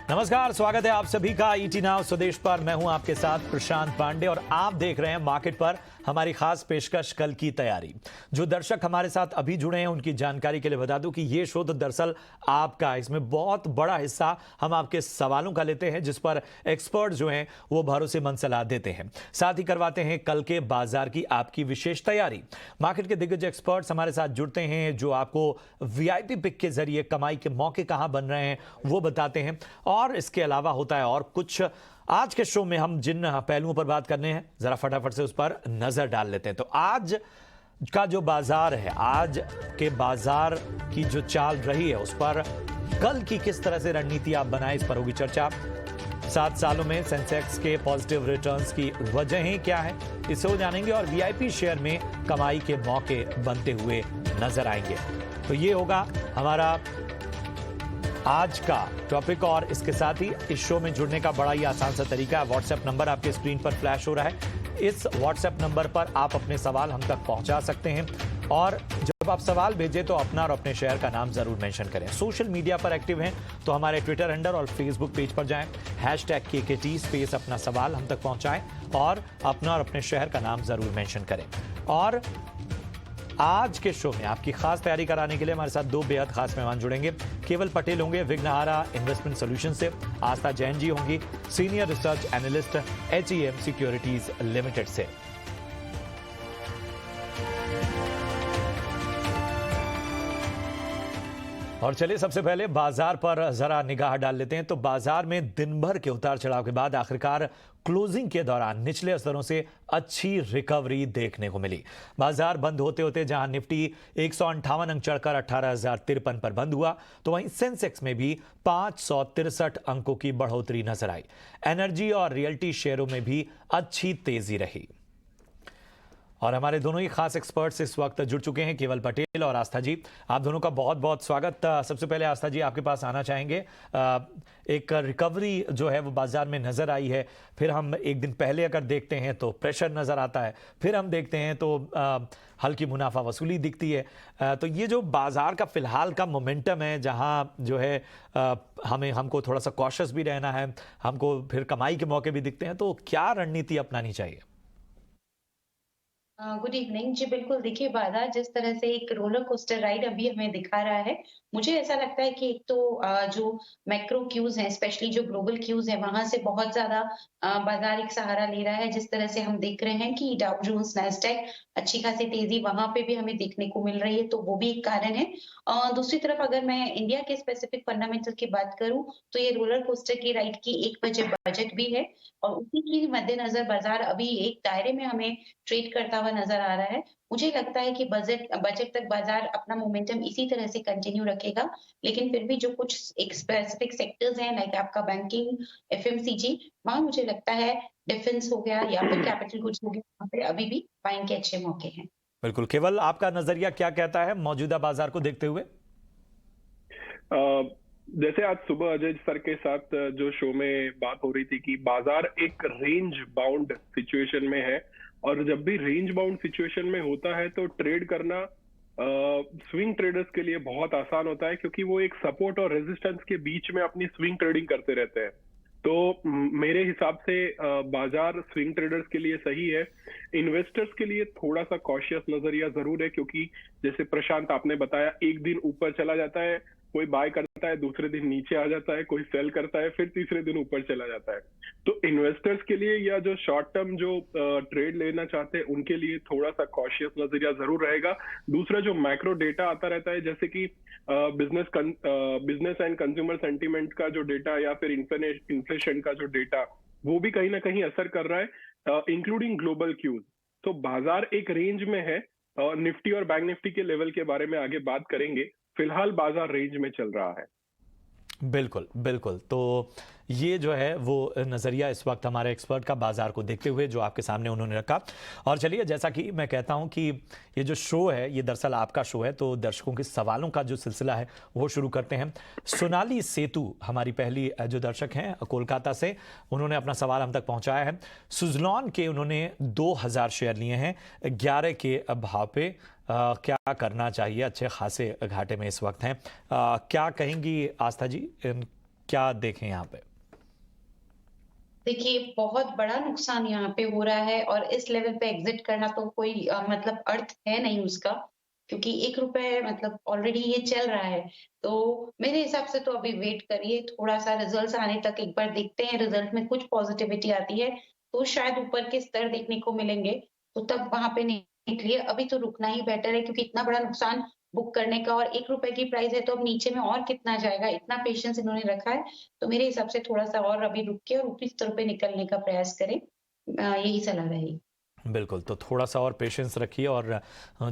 नमस्कार, स्वागत है आप सभी का ईटी नाउ स्वदेश पर। मैं हूं आपके साथ प्रशांत पांडे और आप देख रहे हैं मार्केट पर हमारी खास पेशकश कल की तैयारी। जो दर्शक हमारे साथ अभी जुड़े हैं उनकी जानकारी के लिए बता दूं कि ये शो तो दरअसल आपका, इसमें बहुत बड़ा हिस्सा हम आपके सवालों का लेते हैं जिस पर एक्सपर्ट जो हैं वो भरोसेमंद सलाह देते हैं। साथ ही करवाते हैं कल के बाजार की आपकी विशेष तैयारी। मार्केट के दिग्गज एक्सपर्ट्स हमारे साथ जुड़ते हैं जो आपको वीआईपी पिक के जरिए कमाई के मौके कहां बन रहे हैं वो बताते हैं। और इसके अलावा होता है और कुछ। आज के शो में हम जिन पहलुओं पर बात करने हैं जरा फटाफट से उस पर नजर डाल लेते हैं। तो आज का जो बाजार है, आज के बाजार की जो चाल रही है उस पर कल की किस तरह से रणनीति आप बनाए, इस पर होगी चर्चा। 7 सालों में सेंसेक्स के पॉजिटिव रिटर्न्स की वजहें क्या है, इसे वो जानेंगे और वीआईपी शेयर में कमाई के मौके बनते हुए नजर आएंगे। तो ये होगा हमारा आज का टॉपिक और इसके साथ ही इस शो में जुड़ने का बड़ा ही आसान सा तरीका है। व्हाट्सएप नंबर आपके स्क्रीन पर फ्लैश हो रहा है। इस व्हाट्सएप नंबर पर आप अपने सवाल हम तक पहुंचा सकते हैं और जब आप सवाल भेजें तो अपना और अपने शहर का नाम जरूर मेंशन करें। सोशल मीडिया पर एक्टिव हैं तो हमारे ट्विटर हैंडल और फेसबुक पेज पर जाएं, #KKT स्पेस अपना सवाल हम तक पहुंचाएं और अपना और अपने शहर का नाम जरूर मेंशन करें। और आज के शो में आपकी खास तैयारी कराने के लिए हमारे साथ 2 बेहद खास मेहमान जुड़ेंगे। केवल पटेल होंगे विघ्नहारा इन्वेस्टमेंट सॉल्यूशन से, आस्था जैन जी होंगी senior research analyst HEM securities limited से। और चलिए सबसे पहले बाजार पर जरा निगाह डाल लेते हैं। तो बाजार में दिन भर के उतार चढ़ाव के बाद आखिरकार क्लोजिंग के दौरान निचले स्तरों से अच्छी रिकवरी देखने को मिली। बाजार बंद होते होते जहां निफ्टी 158 अंक चढ़कर 18,053 पर बंद हुआ, तो वहीं सेंसेक्स में भी 563 अंकों की बढ़ोतरी नजर आई। एनर्जी और रियल्टी शेयरों में भी अच्छी तेजी रही। और हमारे दोनों ही खास एक्सपर्ट्स इस वक्त जुड़ चुके हैं, केवल पटेल और आस्था जी। आप दोनों का बहुत बहुत स्वागत। सबसे पहले आस्था जी आपके पास आना चाहेंगे। एक रिकवरी जो है वो बाजार में नजर आई है, फिर हम एक दिन पहले अगर देखते हैं तो प्रेशर नजर आता है, फिर हम देखते हैं तो हल्की मुनाफा वसूली दिखती है। तो ये जो बाजार का फिलहाल का मोमेंटम है, जहां जो है हमको थोड़ा सा कॉशियस भी रहना है, हमको फिर कमाई के मौके भी दिखते हैं, तो क्या रणनीति अपनानी चाहिए? गुड इवनिंग जी। बिल्कुल, देखिए बाजार जिस तरह से एक रोलर कोस्टर राइड अभी हमें दिखा रहा है, मुझे ऐसा लगता है कि एक तो जो मैक्रो क्यूज हैं, स्पेशली जो ग्लोबल क्यूज है, वहां से बहुत ज्यादा बाजार एक सहारा ले रहा है। जिस तरह से हम देख रहे हैं कि डाउ जोन्स, नैस्डैक अच्छी खासी तेजी वहां पे भी हमें देखने को मिल रही है, तो वो भी एक कारण है। दूसरी तरफ अगर मैं इंडिया के स्पेसिफिक फंडामेंटल की बात करूं, तो ये रोलर कोस्टर की राइड की एक वजह बजट भी है और उसी के मद्देनजर बाजार अभी एक दायरे में हमें ट्रेड करता हुआ नजर आ रहा है। मुझे लगता है कि बजट तक बाजार अपना मोमेंटम इसी तरह से कंटिन्यू रखेगा, लेकिन फिर भी जो कुछ एक स्पेसिफिक सेक्टर्स हैं लाइक आपका बैंकिंग, एफएमसीजी, वहां मुझे लगता है डिफेंस हो गया या फिर कैपिटल गुड्स हो गया, वहां पे अभी भी बाइंग के अच्छे मौके हैं। बिल्कुल, केवल आपका नजरिया क्या कहता है मौजूदा बाजार को देखते हुए? जैसे आज सुबह अजय सर के साथ जो शो में बात हो रही थी कि बाजार एक रेंज बाउंड सिचुएशन में है और जब भी रेंज बाउंड सिचुएशन में होता है तो ट्रेड करना स्विंग ट्रेडर्स के लिए बहुत आसान होता है, क्योंकि वो एक सपोर्ट और रेजिस्टेंस के बीच में अपनी स्विंग ट्रेडिंग करते रहते हैं। तो मेरे हिसाब से बाजार स्विंग ट्रेडर्स के लिए सही है। इन्वेस्टर्स के लिए थोड़ा सा कॉशियस नजरिया जरूर है, क्योंकि जैसे प्रशांत आपने बताया, एक दिन ऊपर चला जाता है, कोई बाय करता है, दूसरे दिन नीचे आ जाता है, कोई सेल करता है, फिर तीसरे दिन ऊपर चला जाता है। तो इन्वेस्टर्स के लिए या जो शॉर्ट टर्म जो ट्रेड लेना चाहते हैं उनके लिए थोड़ा सा कॉशियस नजरिया जरूर रहेगा। दूसरा जो मैक्रो डेटा आता रहता है, जैसे कि बिजनेस एंड कंज्यूमर सेंटीमेंट का जो डेटा या फिर इन्फ्लेशन का जो डेटा, वो भी कहीं ना कहीं असर कर रहा है, इंक्लूडिंग ग्लोबल क्यूज। तो बाजार एक रेंज में है। निफ्टी और बैंक निफ्टी के लेवल के बारे में आगे बात करेंगे। फिलहाल बाजार रेंज में चल रहा है। बिल्कुल बिल्कुल। तो ये जो है वो नज़रिया इस वक्त हमारे एक्सपर्ट का बाजार को देखते हुए जो आपके सामने उन्होंने रखा। और चलिए, जैसा कि मैं कहता हूं कि ये जो शो है ये दरअसल आपका शो है, तो दर्शकों के सवालों का जो सिलसिला है वो शुरू करते हैं। सोनाली सेतु हमारी पहली जो दर्शक हैं कोलकाता से, उन्होंने अपना सवाल हम तक पहुंचाया है। सुजलॉन के उन्होंने 2000 शेयर लिए हैं 11 के भाव पे। क्या करना चाहिए? अच्छे खासे घाटे में इस वक्त हैं। क्या कहेंगी आस्था जी क्या देखें यहाँ पे? देखिए, बहुत बड़ा नुकसान यहाँ पे हो रहा है और इस लेवल पे एग्ज़िट करना तो कोई मतलब अर्थ है नहीं उसका, क्योंकि ₹1 मतलब ऑलरेडी ये चल रहा है। तो मेरे हिसाब से तो अभी वेट करिए, थोड़ा-सा रिज़ल्ट्स आने तक एक बार देखते हैं, रिज़ल्ट में कुछ पॉज़िटिविटी आती है, तो शायद ऊपर के स्तर देखने को मिलेंगे, तो तब वहाँ पे निकलिए। अभी तो रुकना ही बेटर है क्योंकि इतना बड़ा नुकसान बुक करने का और ₹1 की प्राइस है तो अब नीचे में और कितना जाएगा, इतना पेशेंस इन्होंने रखा है। तो मेरे हिसाब से थोड़ा-सा और अभी रुक के और ऊपरी स्तर पे निकलने का प्रयास करें। यही सलाह रहेगी। बिल्कुल, तो थोड़ा-सा और पेशेंस रखिए और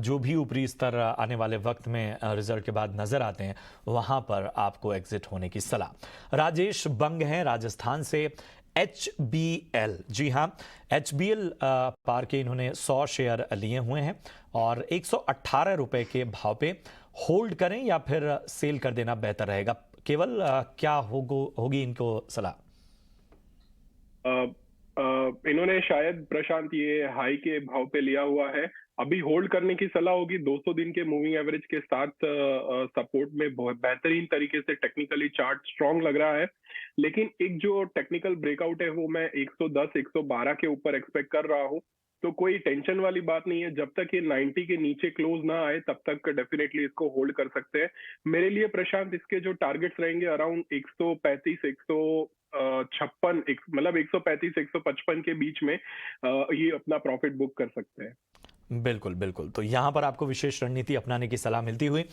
जो भी ऊपरी स्तर आने वाले वक्त में रिजल्ट के बाद नज़र आते हैं, वहाँ पर आपको एग्ज़िट होने की सलाह। राजेश बंग हैं राजस्थान से, एचबीएल, जी हाँ, एचबीएल पार के इन्होंने 100 शेयर लिए हुए हैं और ₹118 के भाव पे होल्ड करें या फिर सेल कर देना बेहतर रहेगा? केवल क्या होगी इनको सलाह? अ, इन्होंने शायद प्रशांत ये हाई के भाव पे लिया हुआ है। अभी होल्ड करने की सलाह होगी। 200 दिन के मूविंग एवरेज के साथ सपोर्ट में बहुत बेहतरीन तरीके से टेक्निकली चार्ट स्ट्रांग लग रहा है। लेकिन एक जो टेक्निकल ब्रेकआउट है वो मैं 110 112 के ऊपर एक्सपेक्ट कर रहा हूँ। तो कोई टेंशन वाली बात नहीं है। जब तक ये 90 के नीचे क्लोज ना आए तब तक डेफिनेटली इसको होल्ड कर सकते हैं। मेरे लिए प्रशांत इसके जो टारगेट्स रहेंगे अराउंड 135 156 मतलब 135 155 के बीच में ये अपना प्रॉफिट बुक कर सकते हैं। बिल्कुल, बिल्कुल। तो यहाँ पर आपको विशेष रणनीति अपनाने की सलाह मिलती हुई।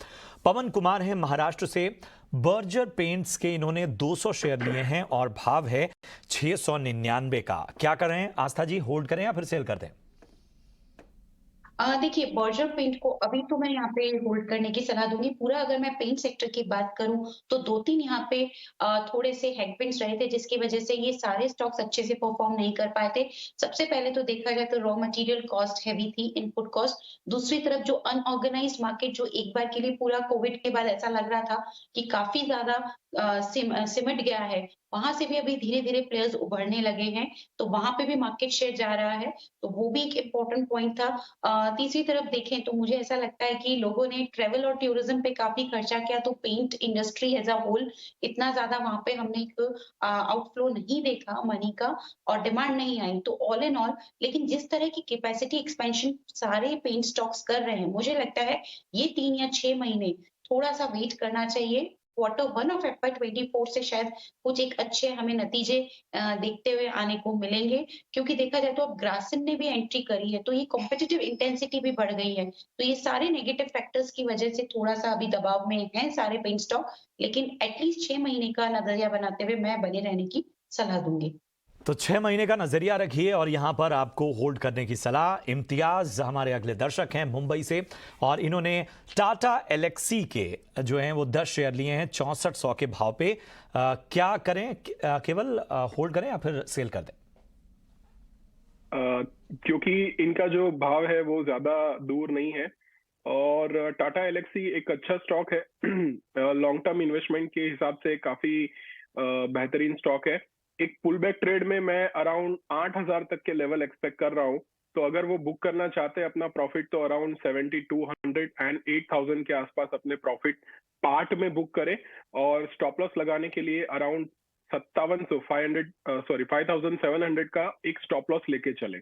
पवन कुमार हैं महाराष्ट्र से, बर्जर पेंट्स के इन्होंने 200 शेयर लिए हैं और भाव है 699 का। क्या करें आस्था जी, होल्ड करें या फिर सेल कर दें? देखिए, बर्जर पेंट को अभी तो मैं यहाँ पे होल्ड करने की सलाह दूँगी। पूरा अगर मैं पेंट सेक्टर की बात करूँ, तो 2-3 यहाँ पे थोड़े से हेडविंड्स रहे थे, जिसकी वजह से ये सारे स्टॉक्स अच्छे से परफॉर्म नहीं कर पाए थे। सबसे पहले तो देखा जाए तो रॉ मटेरियल कॉस्ट हेवी थी, इनपुट कॉस्ट। दूसरी तरफ जो अनऑर्गेनाइज्ड मार्केट जो एक बार के लिए पूरा कोविड के बाद ऐसा लग रहा था कि काफ़ी ज़्यादा सिमट गया है, वहाँ से भी अभी धीरे-धीरे प्लेयर्स उभरने लगे हैं, तो वहाँ पे भी मार्केट शेयर जा रहा है, तो वो भी एक इम्पोर्टेंट पॉइंट था। तीसरी तरफ देखें तो मुझे ऐसा लगता है कि लोगों ने ट्रैवल और टूरिज्म पे काफ़ी खर्चा किया, तो paint industry as a whole इतना ज़्यादा वहाँ पे हमने एक आउटफ्लो नहीं देखा मनी का और डिमांड नहीं आई। तो ऑल इन ऑल लेकिन जिस तरह की कैपेसिटी एक्सपेंशन सारे पेंट स्टॉक्स कर रहे हैं, मुझे लगता है ये 3 या 6 महीने थोड़ा-सा वेट करना चाहिए। क्वार्टर 1 ऑफ FY 24 से शायद कुछ एक अच्छे हमें नतीजे देखते हुए आने को मिलेंगे। क्योंकि देखा जाए तो अब ग्रासिम ने भी एंट्री करी है, तो ये कॉम्पिटिटिव इंटेंसिटी भी बढ़ गई है। तो ये सारे नेगेटिव फैक्टर्स की वजह से थोड़ा-सा अभी दबाव में हैं सारे पेंट स्टॉक, लेकिन एटलीस्ट 6 महीने का नज़रिया बनाते हुए मैं बने रहने की सलाह दूँगी। तो 6 महीने का नजरिया रखिए और यहाँ पर आपको होल्ड करने की सलाह। इम्तियाज हमारे अगले दर्शक हैं मुंबई से और इन्होंने टाटा एलेक्सी के जो हैं वो 10 शेयर लिए हैं 6400 के भाव पे। क्या करें, केवल होल्ड करें या फिर सेल कर दें? क्योंकि इनका जो भाव है वो ज्यादा दूर नहीं है और टाटा एलेक्सी एक अच्छा स्टॉक है। लॉन्ग टर्म इन्वेस्टमेंट के हिसाब से काफी बेहतरीन स्टॉक है। एक पुल बैक ट्रेड में मैं अराउंड 8000 तक के लेवल एक्सपेक्ट कर रहा हूँ। तो अगर वो बुक करना चाहते हैं अपना प्रॉफिट तो अराउंड 7200 एंड 8000 के आसपास अपने प्रॉफिट पार्ट में बुक करें और स्टॉप लॉस लगाने के लिए अराउंड 5700 का एक स्टॉप लॉस लेके चले।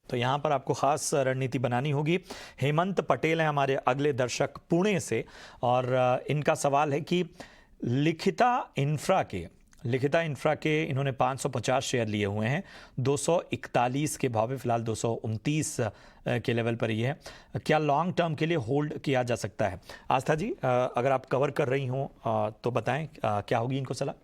तो यहाँ पर आपको खास रणनीति बनानी होगी। हेमंत पटेल हैं हमारे अगले दर्शक पुणे से और इनका सवाल है कि लिखिता इंफ्रा के इन्होंने 550 शेयर लिए हुए हैं 241 के भाव में, फिलहाल 229 के लेवल पर ये है। क्या लॉन्ग टर्म के लिए होल्ड किया जा सकता है? आस्था जी, अगर आप कवर कर रही हो तो बताएं क्या होगी इनको सलाह?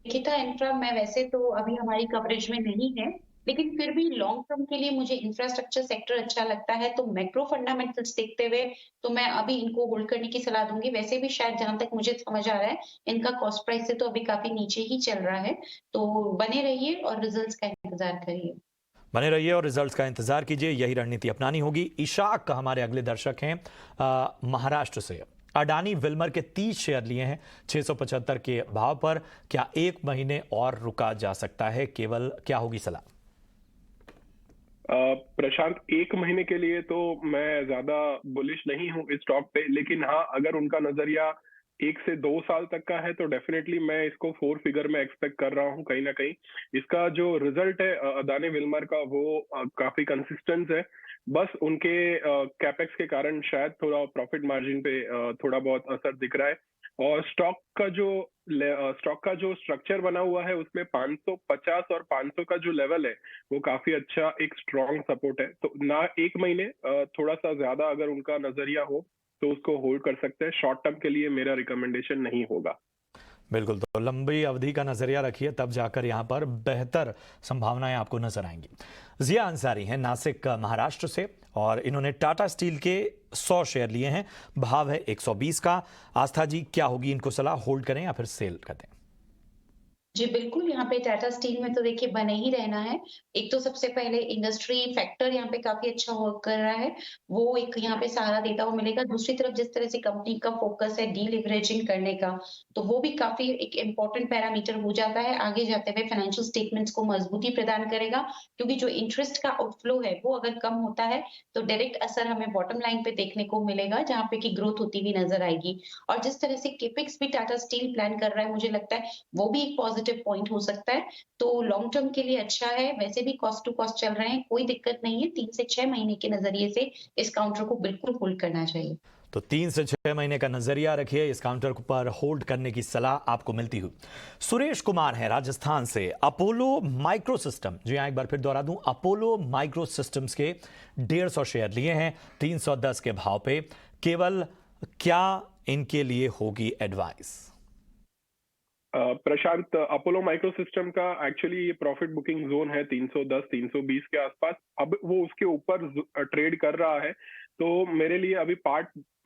लिखिता इंफ्रा मैं वैसे तो अभी हमारी कवरेज में नहीं है, लेकिन फिर भी लॉन्ग टर्म के लिए मुझे इंफ्रास्ट्रक्चर सेक्टर अच्छा लगता है, तो मैक्रो फंडामेंटल्स देखते हुए तो मैं अभी इनको होल्ड करने की सलाह दूँगी। वैसे भी शायद जहाँ तक मुझे समझ आ रहा है, इनका कॉस्ट प्राइस से तो अभी काफ़ी नीचे ही चल रहा है, तो बने रहिए और रिजल्ट्स का इंतज़ार करिए। बने रहिए और रिजल्ट्स का इंतजार कीजिए, यही रणनीति अपनानी होगी। इशाक हमारे अगले दर्शक हैं महाराष्ट्र से। अडानी विल्मर के 30 शेयर लिए हैं 675 के भाव पर। क्या 1 महीने और रुका जा सकता है? केवल क्या होगी सलाह? प्रशांत 1 महीने के लिए तो मैं ज्यादा बुलिश नहीं हूँ इस स्टॉक पे, लेकिन हाँ अगर उनका नजरिया 1 से 2 साल तक का है तो डेफिनेटली मैं इसको 4 फिगर में एक्सपेक्ट कर रहा हूँ कहीं न कहीं। इसका जो रिज़ल्ट है अदानी विल्मर का वो काफ़ी कंसिस्टेंट है। बस उनके कैपेक्स के कारण शायद थोड़ा प्रॉफिट मार्जिन पे थोड़ा बहुत असर दिख रहा है। और स्टॉक का जो स्ट्रक्चर बना हुआ है उसमें 550 और 500 का जो लेवल है वो काफ़ी अच्छा एक स्ट्रॉन्ग सपोर्ट है। तो ना 1 महीने थोड़ा-सा ज़्यादा अगर उनका नज़रिया हो तो उसको होल्ड कर सकते हैं। शॉर्ट टर्म के लिए मेरा रिकमेंडेशन नहीं होगा। बिल्कुल, तो लंबी अवधि का नजरिया रखिए, तब जाकर यहाँ पर बेहतर संभावनाएं आपको नजर आएंगी। जिया अंसारी हैं नासिक महाराष्ट्र से और इन्होंने टाटा स्टील के 100 शेयर लिए हैं, भाव है 120 का। आस्था जी, क्या होगी इनको सलाह, होल्ड करें या फिर सेल कर दें? जी, बिल्कुल, यहाँ पे टाटा स्टील में तो देखिए बने ही रहना है। एक तो सबसे पहले इंडस्ट्री फैक्टर यहाँ पे काफ़ी अच्छा वर्क कर रहा है, वो एक यहाँ पे सहारा देता हुआ मिलेगा। दूसरी तरफ जिस तरह से कंपनी का फ़ोकस है डीलिवरेजिंग करने का, तो वो भी काफ़ी एक इम्पोर्टेंट पैरामीटर हो जाता है। आगे जाते हुए फाइनेंशियल स्टेटमेंट्स को मज़बूती प्रदान करेगा, क्योंकि जो इंटरेस्ट का आउटफ्लो है, वो अगर कम होता है, तो डायरेक्ट असर हमें बॉटम लाइन पे देखने को मिलेगा, जहाँ पे कि ग्रोथ होती हुई नज़र आएगी। और जिस तरह से कैपेक्स भी टाटा स्टील प्लान कर रहा है, मुझे लगता है वो भी एक पॉजिटिव पॉइंट हो सकता है। तो लॉन्ग टर्म के लिए अच्छा है, वैसे भी कॉस्ट टू कॉस्ट चल रहे हैं, कोई दिक्कत नहीं है। 3 से 6 महीने के नज़रिए से इस काउंटर को बिल्कुल होल्ड करना चाहिए। तो 3 से 6 महीने का नजरिया रखिए, इस काउंटर पर होल्ड करने की सलाह आपको मिलती हुई। सुरेश कुमार है राजस्थान से, अपोलो माइक्रो सिस्टम, जी हाँ एक बार फिर दोहरा दूं, अपोलो माइक्रो सिस्टम्स के 150 शेयर लिए हैं 310 के भाव पे। केवल क्या इनके लिए होगी एडवाइस? प्रशांत, अपोलो माइक्रो सिस्टम का एक्चुअली ये प्रॉफिट बुकिंग जोन है 310 320 के आसपास। अब वो उसके ऊपर ट्रेड कर रहा है, तो मेरे लिए अभी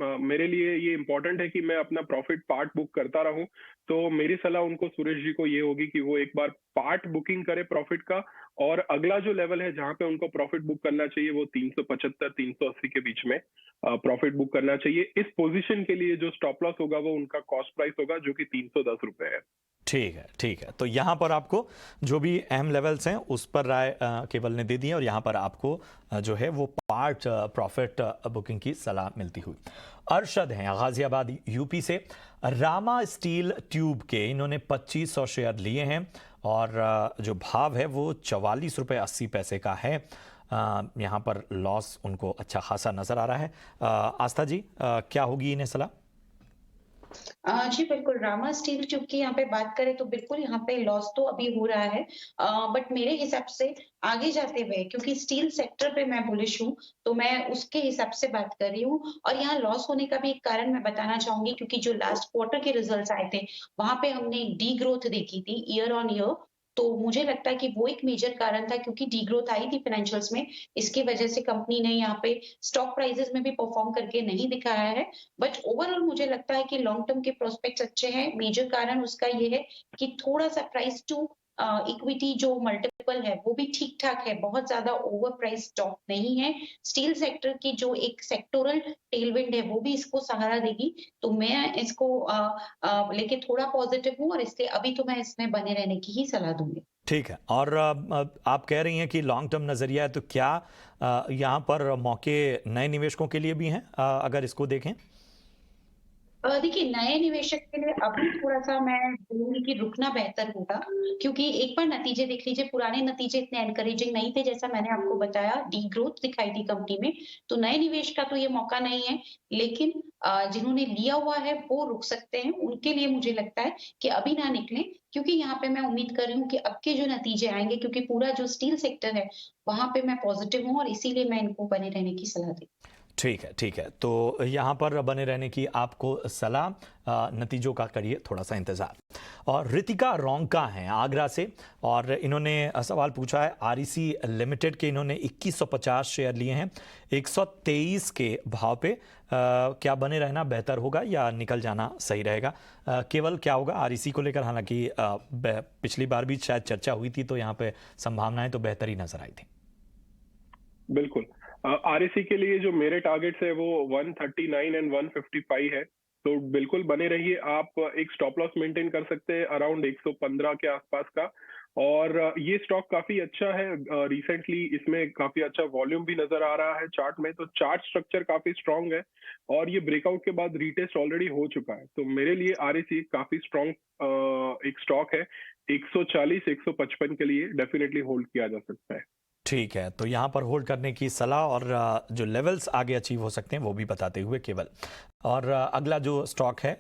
मेरे लिए ये इंपॉर्टेंट है कि मैं अपना प्रॉफिट पार्ट बुक करता रहूं। तो मेरी सलाह उनको, सुरेश जी को, ये होगी कि वो एक बार पार्ट बुकिंग करे प्रॉफिट का, और अगला जो लेवल है जहां पे उनको प्रॉफिट बुक करना चाहिए वो 375 380 के बीच में प्रॉफिट बुक करना चाहिए। इस पोजीशन के लिए जो स्टॉप लॉस होगा वो उनका कॉस्ट प्राइस होगा, जो कि 310 रुपए है। ठीक है, ठीक है। तो यहाँ पर आपको जो भी अहम लेवल्स हैं उस पर राय केवल ने दे दी है, और यहाँ पर आपको जो है वो पार्ट प्रॉफिट बुकिंग की सलाह मिलती हुई। अरशद हैं गाजियाबाद यूपी से, रामा स्टील ट्यूब के इन्होंने 2500 शेयर लिए हैं और जो भाव है वो 44 रुपये 80 पैसे का है। यहाँ पर लॉस उनको अच्छा खासा नजर आ रहा है। आस्था जी, क्या होगी इन्हें सलाह? जी बिल्कुल, रामा स्टील ट्यूब की यहाँ पे बात करें तो बिल्कुल यहाँ पे लॉस तो अभी हो रहा है। बट मेरे हिसाब से आगे जाते हुए, क्योंकि स्टील सेक्टर पे मैं बुलिश हूँ, तो मैं उसके हिसाब से बात कर रही हूँ। और यहाँ लॉस होने का भी एक कारण मैं बताना चाहूंगी, क्योंकि जो लास्ट क्वार्टर के रिजल्ट्स आए थे, वहां पे हमने डी ग्रोथ देखी थी ईयर ऑन ईयर। तो मुझे लगता है कि वो एक मेजर कारण था, क्योंकि डी ग्रोथ आई थी फाइनेंशियल्स में। इसकी वजह से कंपनी ने यहाँ पे स्टॉक प्राइसेस में भी परफॉर्म करके नहीं दिखाया है। बट ओवरऑल मुझे लगता है कि लॉन्ग टर्म के प्रोस्पेक्ट्स अच्छे हैं। मेजर कारण उसका ये है कि थोड़ा-सा प्राइस टू इक्विटी जो मल्टीपल है, वो भी ठीक-ठाक है, बहुत ज़्यादा ओवर प्राइस स्टॉक नहीं है। स्टील सेक्टर की जो एक सेक्टोरल टेलविंड है, वो भी इसको सहारा देगी। तो मैं इसको लेके थोड़ा पॉजिटिव हूँ, और इसलिए अभी तो मैं इसमें बने रहने की ही सलाह दूँगी। ठीक है। और आप कह रही हैं कि लॉन्ग टर्म नज़रिया है, तो क्या यहाँ पर मौके नए निवेशकों के लिए भी हैं, अगर इसको देखें? देखिए, नए निवेशक के लिए अभी थोड़ा-सा मैं बोलूँगी कि रुकना बेहतर होगा, क्योंकि एक बार नतीजे देख लीजिए, पुराने नतीजे इतने एनकरेजिंग नहीं थे, जैसा मैंने आपको बताया, डी-ग्रोथ दिखाई थी कंपनी में। तो नए निवेश का तो ये मौका नहीं है, लेकिन जिन्होंने लिया हुआ है, वो रुक सकते हैं। उनके लिए मुझे लगता है कि अभी ना निकलें, क्योंकि यहाँ पे मैं उम्मीद कर रही हूँ कि अब के जो नतीजे आएँगे, क्योंकि पूरा जो स्टील सेक्टर है, वहाँ पे मैं पॉजिटिव हूँ, और इसीलिए मैं इनको बने रहने की सलाह दी। ठीक है, ठीक है। तो यहाँ पर बने रहने की आपको सलाह, नतीजों का करिए थोड़ा सा इंतज़ार। और रितिका रोंका हैं आगरा से, और इन्होंने सवाल पूछा है आरईसी लिमिटेड के, इन्होंने 2150 शेयर लिए हैं 123 के भाव पे। क्या बने रहना बेहतर होगा या निकल जाना सही रहेगा? केवल क्या होगा आरईसी को लेकर, हालांकि पिछली बार भी शायद चर्चा हुई थी, तो यहाँ पे संभावनाएं तो बेहतर ही नजर आई थी। बिल्कुल। आरएसी के लिए जो मेरे टारगेट्स है वो 139 एंड 155 है, तो बिल्कुल बने रहिए। आप एक स्टॉप लॉस मेंटेन कर सकते हैं अराउंड 115 के आसपास का, और ये स्टॉक काफी अच्छा है। रिसेंटली इसमें काफी अच्छा वॉल्यूम भी नजर आ रहा है चार्ट में, तो चार्ट स्ट्रक्चर काफी स्ट्रांग है और ये ब्रेकआउट के बाद रीटेस्ट ऑलरेडी हो चुका है। तो मेरे लिए आरएसी काफी स्ट्रांग एक स्टॉक है। 140 155 के लिए डेफिनेटली होल्ड किया जा सकता है। ठीक है, तो यहाँ पर होल्ड करने की सलाह और जो लेवल्स आगे अचीव हो सकते हैं वो भी बताते हुए केवल। और अगला जो स्टॉक है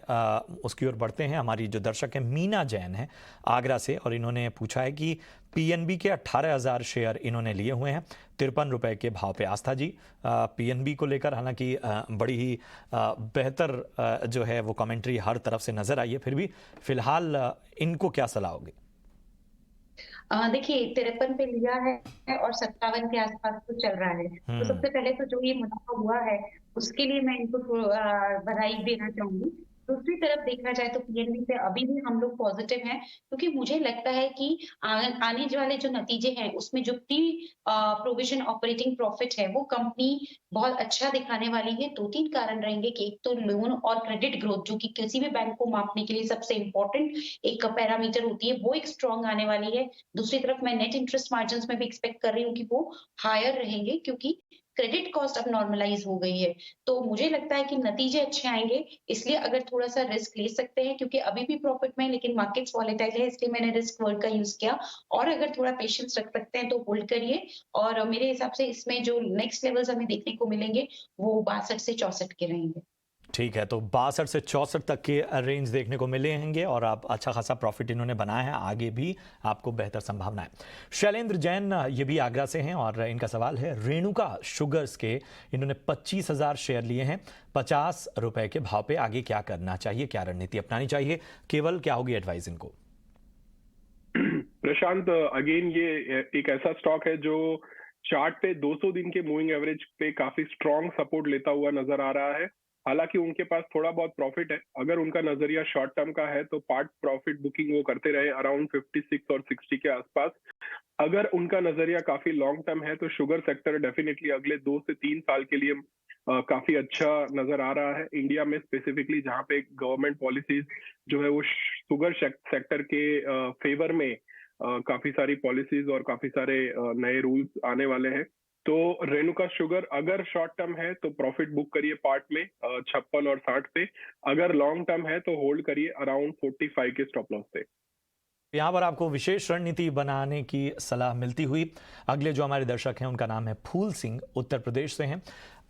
उसकी ओर बढ़ते हैं। हमारी जो दर्शक है मीना जैन है आगरा से, और इन्होंने पूछा है कि पीएनबी के 18,000 शेयर इन्होंने लिए हुए हैं 53 रुपए के भाव पे। आस्था जी, पीएनबी को लेकर हालांकि बड़ी ही बेहतर जो है वो कमेंट्री हर तरफ से नजर आई है, फिर भी फिलहाल इनको क्या सलाह होगी? देखिए 53 पे लिया है और 57 के आसपास तो चल रहा है। तो हम्म। सबसे पहले तो जो ये मुनाफा हुआ है उसके लिए मैं इनको बधाई देना चाहूंगी। दूसरी तरफ देखा जाए तो पीएनबी पे अभी भी हम लोग पॉजिटिव हैं, क्योंकि मुझे लगता है कि आने वाले जो नतीजे हैं उसमें जो प्री प्रोविजन ऑपरेटिंग प्रॉफिट है वो कंपनी बहुत अच्छा दिखाने वाली है। 2-3 कारण रहेंगे कि एक तो लोन और क्रेडिट ग्रोथ, जो कि किसी भी बैंक को मापने के लिए सबसे इम्पोर्टेंट एक पैरामीटर होती है, वो एक स्ट्रॉन्ग आने वाली है। दूसरी तरफ मैं नेट इंटरेस्ट मार्जिन्स में भी एक्सपेक्ट कर रही हूँ कि वो हायर रहेंगे, क्योंकि क्रेडिट कॉस्ट अब नॉर्मलाइज हो गई है। तो मुझे लगता है कि नतीजे अच्छे आएंगे, इसलिए अगर थोड़ा-सा रिस्क ले सकते हैं, क्योंकि अभी भी प्रॉफिट में है लेकिन मार्केट्स वॉलेटाइल है, इसलिए मैंने रिस्क वर्ड का यूज़ किया। और अगर थोड़ा पेशेंस रख सकते हैं तो होल्ड करिए। और मेरे हिसाब से इसमें जो नेक्स्ट लेवल्स हमें देखने को मिलेंगे वो 62 से 64 के रहेंगे। ठीक है, तो 62 से 64 तक के रेंज देखने को मिलेंगे और आप अच्छा खासा प्रॉफिट इन्होंने बनाया है, आगे भी आपको बेहतर संभावना है। शैलेंद्र जैन ये भी आगरा से हैं और इनका सवाल है रेणुका शुगर्स के, इन्होंने 25,000 शेयर लिए हैं 50 रुपए के भाव पे। आगे क्या करना चाहिए, क्या रणनीति अपनानी चाहिए, केवल क्या होगी एडवाइस इनको? प्रशांत, अगेन ये एक ऐसा स्टॉक है जो चार्ट पे 200 दिन के मूविंग एवरेज पे काफी स्ट्रांग सपोर्ट लेता हुआ नजर आ रहा है। हालांकि उनके पास थोड़ा बहुत प्रॉफिट है। अगर उनका नजरिया शॉर्ट टर्म का है तो पार्ट प्रॉफिट बुकिंग वो करते रहे अराउंड 56 और 60 के आसपास। अगर उनका नजरिया काफी लॉन्ग टर्म है तो शुगर सेक्टर डेफिनेटली अगले 2 से 3 साल के लिए काफी अच्छा नजर आ रहा है। इंडिया में स्पेसिफिकली जहां पे गवर्नमेंट पॉलिसीज जो है वो शुगर सेक्टर के फेवर में काफी सारी पॉलिसीज और काफी सारे नए रूल्स आने वाले हैं। तो रेणुका शुगर अगर शॉर्ट टर्म है तो प्रॉफिट बुक करिए पार्ट में 56 और 60 पे। अगर लॉन्ग टर्म है तो होल्ड करिए अराउंड 45 के स्टॉप लॉस पे। यहाँ पर आपको विशेष रणनीति बनाने की सलाह मिलती हुई अगले जो हमारे दर्शक हैं उनका नाम है फूल सिंह, उत्तर प्रदेश से हैं।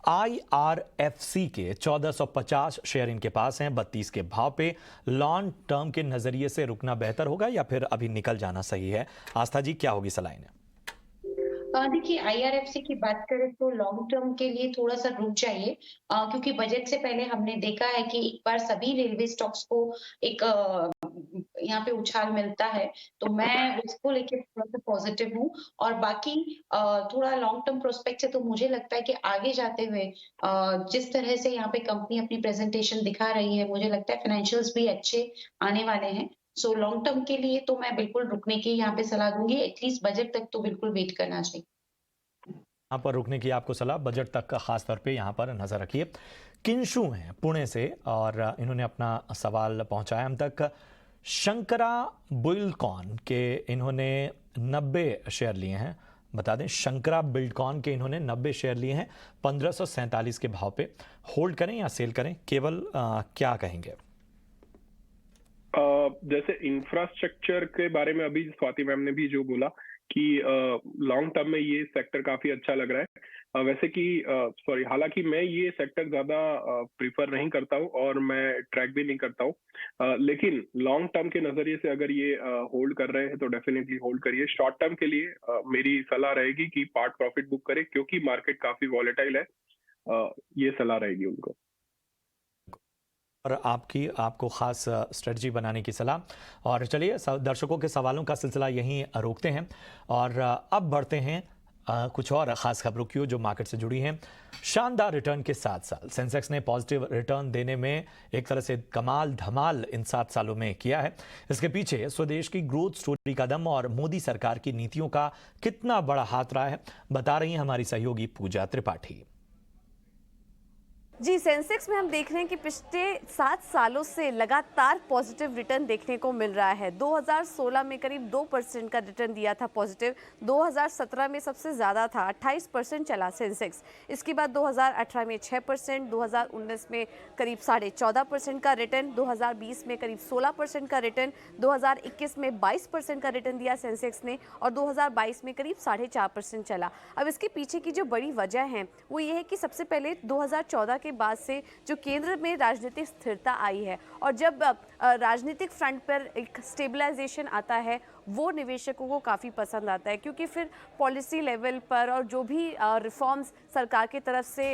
IRFC के 1450 शेयर इनके पास हैं 32 के भाव पे। लॉन्ग टर्म के नजरिए से रुकना बेहतर होगा या फिर अभी निकल जाना सही है? आस्था जी, क्या होगी सलाह इन्हें? देखिए आईआरएफसी की बात करें तो लॉन्ग टर्म के लिए थोड़ा सा रुक जाइए, क्योंकि बजट से पहले हमने देखा है कि एक बार सभी रेलवे स्टॉक्स को एक यहाँ पे उछाल मिलता है। तो मैं उसको लेके थोड़ा सा पॉजिटिव हूँ। और बाकी थोड़ा लॉन्ग टर्म प्रोस्पेक्ट है तो मुझे लगता है कि आगे जाते हुए जिस तरह से यहाँ पे कंपनी अपनी प्रेजेंटेशन दिखा रही है, मुझे लगता है फाइनेंशियल्स भी अच्छे आने वाले हैं। सो लॉन्ग टर्म के लिए तो मैं बिल्कुल रुकने की यहाँ पे सलाह दूंगी, एटलीस्ट बजट तक तो बिल्कुल वेट करना चाहिए। यहाँ पर रुकने की आपको सलाह, बजट तक का खास तौर पे यहाँ पर नजर रखिए। किंशु हैं पुणे से और इन्होंने अपना सवाल पहुंचाया हम तक। शंकरा बिल्डकॉन के इन्होंने 90 शेयर लिए हैं। बता दें, शंकरा बिल्डकॉन के इन्होंने 90 शेयर लिए हैं 1547 के भाव पे। होल्ड करें या सेल करें, केवल क्या कहेंगे? जैसे इंफ्रास्ट्रक्चर के बारे में अभी स्वाति मैम ने भी जो बोला कि लॉन्ग टर्म में ये सेक्टर काफी अच्छा लग रहा है। वैसे कि हालांकि मैं ये सेक्टर ज्यादा प्रिफर नहीं करता हूँ और मैं ट्रैक भी नहीं करता हूँ, लेकिन लॉन्ग टर्म के नजरिए से अगर ये होल्ड कर रहे हैं तो डेफिनेटली होल्ड करिए। शॉर्ट टर्म के लिए मेरी सलाह रहेगी कि पार्ट प्रॉफिट बुक करें, क्योंकि मार्केट काफी वॉलेटाइल है। ये सलाह रहेगी उनको। और आपको खास स्ट्रेटजी बनाने की सलाह। और चलिए दर्शकों के सवालों का सिलसिला यहीं रोकते हैं और अब बढ़ते हैं कुछ और खास खबरों की जो मार्केट से जुड़ी हैं। शानदार रिटर्न के 7 साल, सेंसेक्स ने पॉजिटिव रिटर्न देने में एक तरह से कमाल धमाल इन 7 सालों में किया है। इसके पीछे स्वदेश की ग्रोथ स्टोरी का दम और मोदी सरकार की नीतियों का कितना बड़ा हाथ रहा है, बता रही हैं हमारी सहयोगी पूजा त्रिपाठी। जी, सेंसेक्स में हम देख रहे हैं कि पिछले 7 सालों से लगातार पॉजिटिव रिटर्न देखने को मिल रहा है। 2016 में करीब 2% का रिटर्न दिया था पॉजिटिव, 2017 में सबसे ज़्यादा था, 28% चला सेंसेक्स। इसके बाद 2018 में 6%, 2019 में करीब 14.5% का रिटर्न, 2020 में करीब 16% का रिटर्न, 2021 में 22% का रिटर्न दिया सेंसेक्स ने और 2022 में करीब 4.5% चला। अब इसके पीछे की जो बड़ी वजह है वो ये है कि सबसे पहले 2014 के बाद से जो केंद्र में राजनीतिक स्थिरता आई है और जब राजनीतिक फ्रंट पर एक स्टेबलाइजेशन आता है वो निवेशकों को काफ़ी पसंद आता है, क्योंकि फिर पॉलिसी लेवल पर और जो भी रिफॉर्म्स सरकार की तरफ से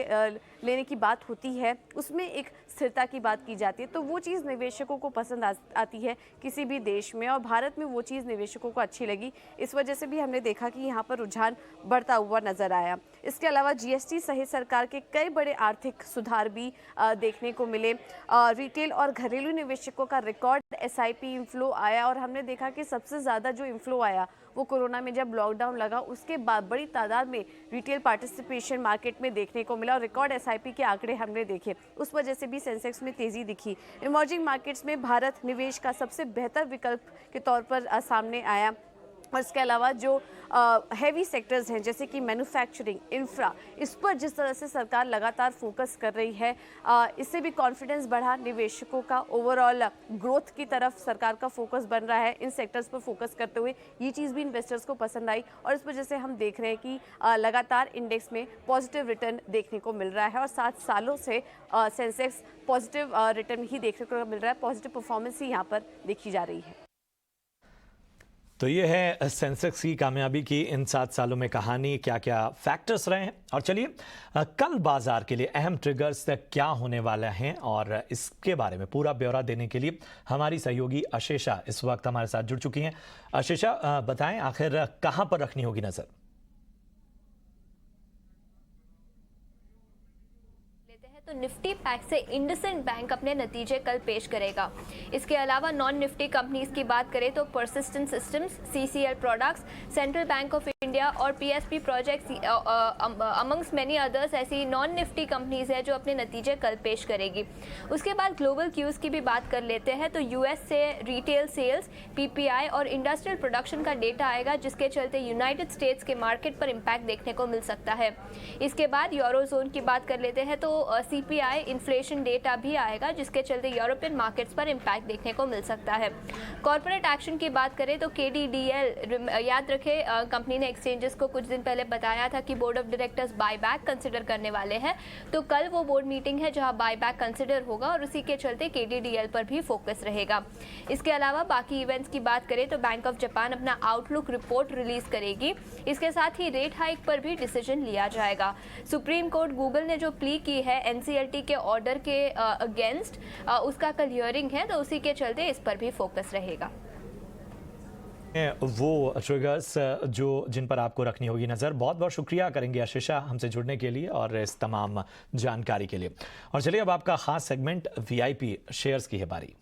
लेने की बात होती है उसमें एक स्थिरता की बात की जाती है, तो वो चीज़ निवेशकों को पसंद आती है किसी भी देश में, और भारत में वो चीज़ निवेशकों को अच्छी लगी। इस वजह से भी हमने देखा कि यहाँ पर रुझान बढ़ता हुआ नजर आया। इसके अलावा जीएसटी सहित सरकार के कई बड़े आर्थिक सुधार भी देखने को मिले। रिटेल और घरेलू निवेशकों का रिकॉर्ड एसआईपी इनफ्लो आया और हमने देखा कि सबसे ज़्यादा जो इनफ्लो आया वो कोरोना में जब लॉकडाउन लगा उसके बाद बड़ी तादाद में रिटेल पार्टिसिपेशन मार्केट में देखने को मिला और रिकॉर्ड एसआईपी के आंकड़े हमने देखे। उस वजह से भी सेंसेक्स में तेज़ी दिखी। इमर्जिंग मार्केट्स में भारत निवेश का सबसे बेहतर विकल्प के तौर पर सामने आया। और इसके अलावा जो हैवी सेक्टर्स हैं जैसे कि मैन्युफैक्चरिंग, इंफ्रा, इस पर जिस तरह से सरकार लगातार फोकस कर रही है इससे भी कॉन्फिडेंस बढ़ा निवेशकों का। ओवरऑल ग्रोथ की तरफ सरकार का फोकस बन रहा है इन सेक्टर्स पर फोकस करते हुए, ये चीज़ भी इन्वेस्टर्स को पसंद आई और इस वजह से हम देख रहे हैं कि लगातार इंडेक्स में पॉजिटिव रिटर्न देखने को मिल रहा है और 7 सालों से सेंसेक्स पॉजिटिव रिटर्न ही देखने को मिल रहा है, पॉजिटिव परफॉर्मेंस ही यहाँ पर देखी जा रही है। तो ये है सेंसेक्स की कामयाबी की इन 7 सालों में कहानी, क्या क्या फैक्टर्स रहे हैं। और चलिए कल बाजार के लिए अहम ट्रिगर्स क्या होने वाले हैं और इसके बारे में पूरा ब्यौरा देने के लिए हमारी सहयोगी अशेषा इस वक्त हमारे साथ जुड़ चुकी हैं। अशेषा, बताएं आखिर कहां पर रखनी होगी नजर? तो निफ्टी पैक से इंडसइंड बैंक अपने नतीजे कल पेश करेगा। इसके अलावा नॉन निफ्टी कंपनीज की बात करें तो परसिस्टेंट सिस्टम्स, सीसीएल प्रोडक्ट्स, सेंट्रल बैंक ऑफ इंडिया और PSP Projects amongst many others ऐसी नॉन निफ्टी कंपनीज है जो अपने नतीजे कल पेश करेगी। उसके बाद ग्लोबल क्यूज की भी बात कर लेते हैं तो यूएस से रिटेल सेल्स, पीपीआई और इंडस्ट्रियल प्रोडक्शन का डेटा आएगा जिसके चलते यूनाइटेड स्टेट्स के मार्केट पर इम्पैक्ट देखने को मिल सकता है। इसके बाद यूरोजोन की बात कर लेते हैं तो सीपीआई इन्फ्लेशन डेटा भी आएगा जिसके चलते यूरोपियन मार्केट्स पर इम्पैक्ट देखने को मिल सकता है। कॉर्पोरेट एक्शन की बात करें तो केडीडीएल, याद रखें कंपनी ने एक्सचेंजेस को कुछ दिन पहले बताया था कि board of directors buyback consider करने वाले हैं, तो कल वो बोर्ड मीटिंग है जहां बायबैक कंसिडर होगा और उसी के चलते केडीडीएल पर भी फोकस रहेगा। इसके अलावा बाकी इवेंट्स की बात करें तो बैंक ऑफ जापान अपना आउटलुक रिपोर्ट रिलीज करेगी। इसके साथ ही रेट हाइक पर भी डिसीजन लिया जाएगा। सुप्रीम कोर्ट गूगल ने जो प्ली की है एनसीएलटी के ऑर्डर के अगेंस्ट, उसका कल हियरिंग है तो उसी के चलते इस पर भी फोकस रहेगा। वो ट्रिगर्स जो जिन पर आपको रखनी होगी नजर। बहुत बहुत शुक्रिया करेंगे आशीषा हमसे जुड़ने के लिए और इस तमाम जानकारी के लिए। और चलिए अब आपका खास सेगमेंट वीआईपी शेयर्स की है बारी।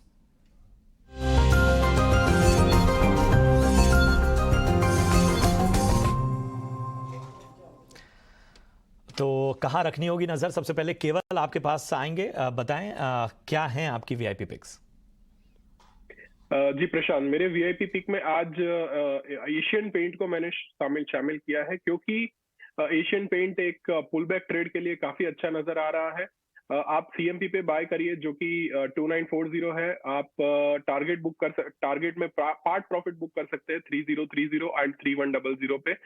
तो कहाँ रखनी होगी नजर? सबसे पहले केवल आपके पास आएंगे, बताएं क्या हैं आपकी वीआईपी पिक्स? जी प्रशांत, मेरे वीआईपी पिक में आज एशियन पेंट को मैंने शामिल किया है क्योंकि एशियन पेंट एक पुल बैक ट्रेड के लिए काफी अच्छा नजर आ रहा है। आप सीएमपी पे बाय करिए जो कि 2940 है। आप टारगेट में पार्ट प्रॉफिट बुक कर सकते हैं 3030 एंड 3100 पे,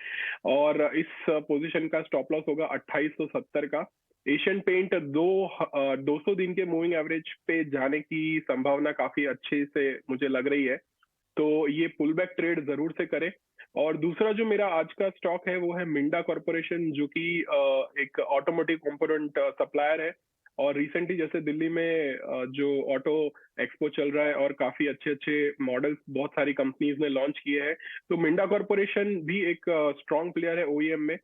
और इस पोजीशन का स्टॉप लॉस होगा 2870 का। एशियन पेंट 200 दिन के मूविंग एवरेज पे जाने की संभावना काफी अच्छे से मुझे लग रही है, तो ये पुल बैक ट्रेड जरूर से करें। और दूसरा जो मेरा आज का स्टॉक है वो है मिंडा कॉर्पोरेशन, जो कि एक ऑटोमोटिव कंपोनेंट सप्लायर है। और रिसेंटली जैसे दिल्ली में जो ऑटो एक्सपो चल रहा है और काफी अच्छे अच्छे मॉडल्स बहुत सारी कंपनीज ने लॉन्च किए हैं, तो मिंडा कॉर्पोरेशन भी एक स्ट्रॉन्ग प्लेयर है ओईएम में।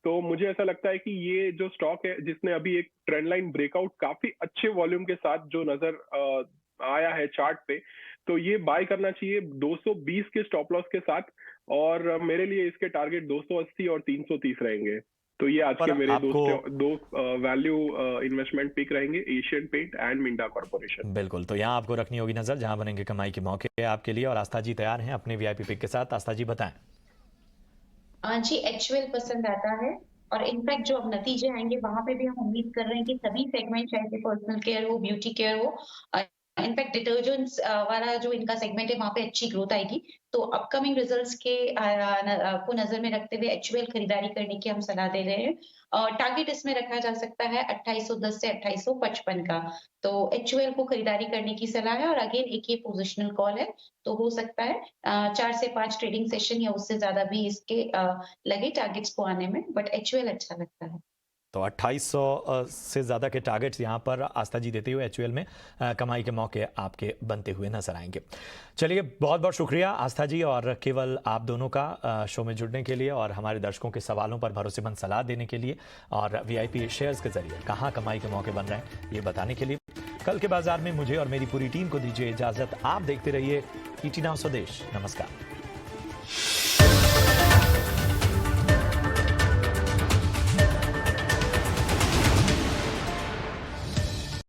तो मुझे ऐसा लगता है कि ये जो स्टॉक है जिसने अभी एक ट्रेंड लाइन ब्रेकआउट काफी अच्छे वॉल्यूम के साथ जो नजर आया है चार्ट पे, तो ये बाय करना चाहिए 220 के स्टॉप लॉस के साथ। और मेरे लिए इसके टारगेट 280 और 330 रहेंगे। तो ये आज पर के मेरे आपको- दो वैल्यू इन्वेस्टमेंट पिक रहेंगे, Asian paint and Minda corporation. बिल्कुल, तो यहाँ आपको रखनी होगी नजर, जहां बनेंगे कमाई के मौके आपके लिए। और आस्था जी तैयार हैं अपने वीआईपी पिक के साथ। आस्था जी बताएं। जी, एचयूएल पसंद आता है और इनफैक्ट जो अब नतीजे आएंगे वहां पे भी हम उम्मीद कर रहे हैं कि सभी सेगमेंट, चाहे पर्सनल केयर हो, ब्यूटी केयर हो, इनफैक्ट डिटर्जेंट्स वाला जो इनका सेगमेंट है वहां पे अच्छी ग्रोथ आएगी। तो अपकमिंग रिजल्ट्स के को नजर में रखते हुए एचयूएल खरीदारी करने की हम सलाह दे रहे हैं। टारगेट इसमें रखा जा सकता है 2810 से 2855 का। तो एचयूएल को खरीदारी करने की सलाह है और अगेन एक ये पोजिशनल कॉल है, तो हो सकता है 4 से 5 ट्रेडिंग सेशन या उससे ज्यादा भी इसके लगे टारगेट्स को आने में, बट एचयूएल अच्छा लगता है। तो 2800 से ज़्यादा के टारगेट्स यहाँ पर आस्था जी देते हुए एचयूएल में कमाई के मौके आपके बनते हुए नजर आएंगे। चलिए, बहुत बहुत शुक्रिया आस्था जी और केवल आप दोनों का शो में जुड़ने के लिए और हमारे दर्शकों के सवालों पर भरोसेमंद सलाह देने के लिए और वीआईपी शेयर्स के जरिए कहाँ कमाई के मौके बन रहे हैं ये बताने के लिए। कल के बाजार में मुझे और मेरी पूरी टीम को दीजिए इजाज़त। आप देखते रहिए ईटी नाउ स्वदेश। नमस्कार।